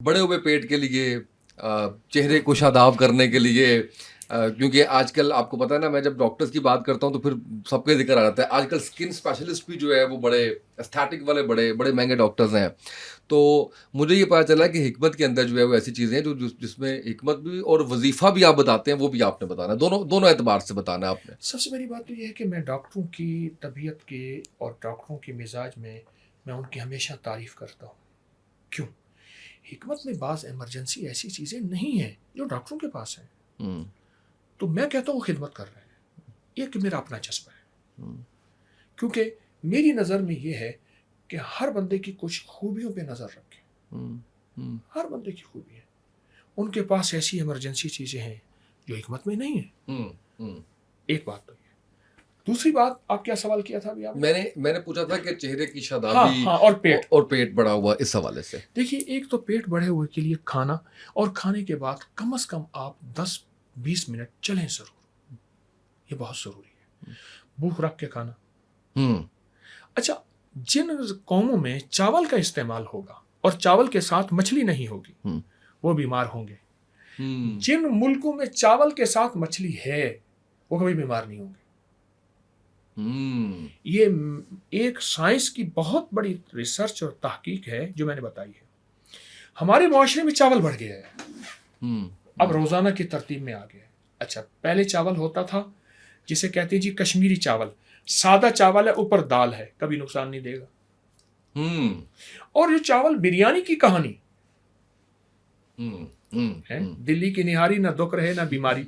بڑے ہوئے پیٹ کے لیے، چہرے کو شاداب کرنے کے لیے، کیونکہ آج کل آپ کو پتہ ہے نا، میں جب ڈاکٹرز کی بات کرتا ہوں تو پھر سب کا ذکر آ جاتا ہے. آج کل اسکن اسپیشلسٹ بھی جو ہے وہ بڑے استھیٹک والے بڑے بڑے مہنگے ڈاکٹرز ہیں. تو مجھے یہ پتا چلا کہ حکمت کے اندر جو ہے وہ ایسی چیزیں ہیں جس میں حکمت بھی اور وظیفہ بھی آپ بتاتے ہیں، وہ بھی آپ نے بتانا ہے. دونوں اعتبار سے بتانا ہے آپ نے. سب سے بڑی بات تو یہ ہے کہ میں ڈاکٹروں کی طبیعت کے اور ڈاکٹروں کے مزاج میں ان کی ہمیشہ تعریف کرتا ہوں. کیوں؟ حکمت میں بعض ایمرجنسی ایسی چیزیں نہیں ہیں جو ڈاکٹروں کے پاس ہیں. تو میں کہتا ہوں خدمت کر رہے ہیں. یہ کہ میرا اپنا جذبہ ہے. کیونکہ میری نظر میں یہ ہے کہ ہر بندے کی کچھ خوبیوں پہ نظر رکھیں. ہر بندے کی خوبی ہے. ان کے پاس ایسی ایمرجنسی چیزیں ہیں جو حکمت میں نہیں ہیں. ایک بات تو یہ. دوسری بات، آپ کیا سوال کیا تھا ابھی آپ؟ میں نے پوچھا تھا کہ چہرے کی شادابی اور پیٹ بڑا ہوا اس حوالے سے. دیکھیے، ایک تو پیٹ بڑھے ہوئے کے لیے کھانا، اور کھانے کے بعد کم از کم آپ 10-20 منٹ چلیں ضرور. یہ بہت ضروری ہے. بھوک رکھ کے کھانا. اچھا، جن قوموں میں چاول کا استعمال ہوگا اور چاول کے ساتھ مچھلی نہیں ہوگی وہ بیمار ہوں گے. جن ملکوں میں چاول کے ساتھ مچھلی ہے وہ کبھی بیمار نہیں ہوں گے. یہ ایک سائنس کی بہت بڑی ریسرچ اور تحقیق ہے جو میں نے بتائی ہے. ہمارے معاشرے میں چاول بڑھ گیا ہے. اب روزانہ کی ترتیب میں آ گیا ہے. اچھا، پہلے چاول ہوتا تھا جسے کہتے ہیں جی کشمیری چاول. سادہ چاول ہے، اوپر دال ہے، کبھی نقصان نہیں دے گا. اور یہ چاول بریانی کی کہانی ہے. دلی کی نہاری، نہ دکھ رہے نہ بیماری.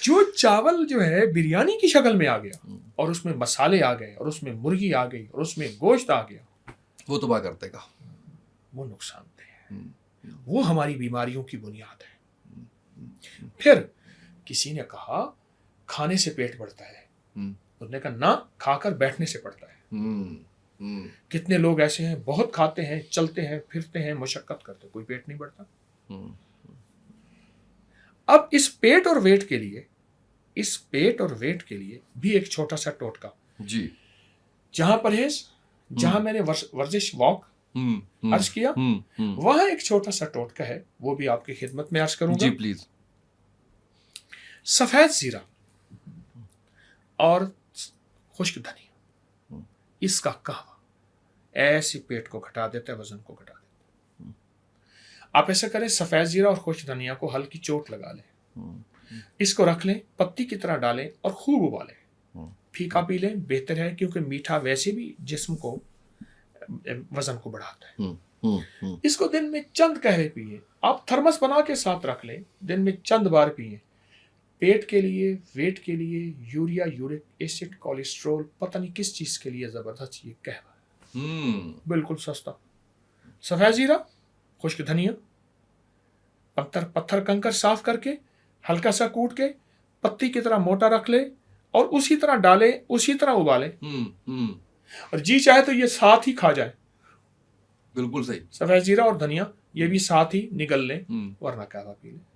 جو چاول جو ہے بریانی کی شکل میں آ گیا اور اس میں مسالے آ گئے اور اس میں مرغی آ گئی اور اس میں گوشت آ گیا، وہ تباہ کرتے گا. وہ نقصان دہ ہے. وہ ہماری بیماریوں کی بنیاد ہے. پھر کسی نے کہا کھانے سے پیٹ بڑھتا ہے. اس نے کہا نہ، کھا کر بیٹھنے سے بڑھتا ہے. کتنے لوگ ایسے ہیں بہت کھاتے ہیں، چلتے ہیں، پھرتے ہیں، مشقت کرتے، کوئی پیٹ نہیں بڑھتا. اب اس پیٹ اور ویٹ کے لیے بھی ایک چھوٹا سا ٹوٹکا. جی. جہاں پرہیز، جہاں میں نے ورزش واک عرض کیا، وہاں ایک چھوٹا سا ٹوٹکا ہے، وہ بھی آپ کی خدمت میں عرض کروں گا. جی پلیز. سفید زیرہ اور خشک دھنیا، اس کا قہوہ ایسے پیٹ کو گھٹا دیتا ہے، وزن کو گھٹا دیتا ہے. آپ ایسا کریں، سفید زیرہ اور خشک دھنیا کو ہلکی چوٹ لگا لیں، اس کو رکھ لیں، پتی کی طرح ڈالیں اور خوب ابالیں. پھیکا پی لیں، بہتر ہے، کیونکہ میٹھا ویسے بھی جسم کو وزن کو بڑھاتا ہے. اس کو دن میں چند قہوے پیئیں. آپ تھرمس بنا کے ساتھ رکھ لیں، دن میں چند بار پیئیں. پیٹ کے لیے، ویٹ کے لیے، یوریا، یورک ایسڈ، کولیسٹرول، پتہ نہیں کس چیز کے لیے زبردست یہ قہوہ ہے. بالکل سستا. سفید زیرہ، خشک دھنیا، پتھر کنکر صاف کر کے ہلکا سا کوٹ کے پتی کی طرح موٹا رکھ لے اور اسی طرح ڈالے، اسی طرح ابالے. اور جی چاہے تو یہ ساتھ ہی کھا جائے. بالکل صحیح. سفید زیرہ اور دھنیا یہ بھی ساتھ ہی نگل لیں، ورنہ قہوہ پی لیں.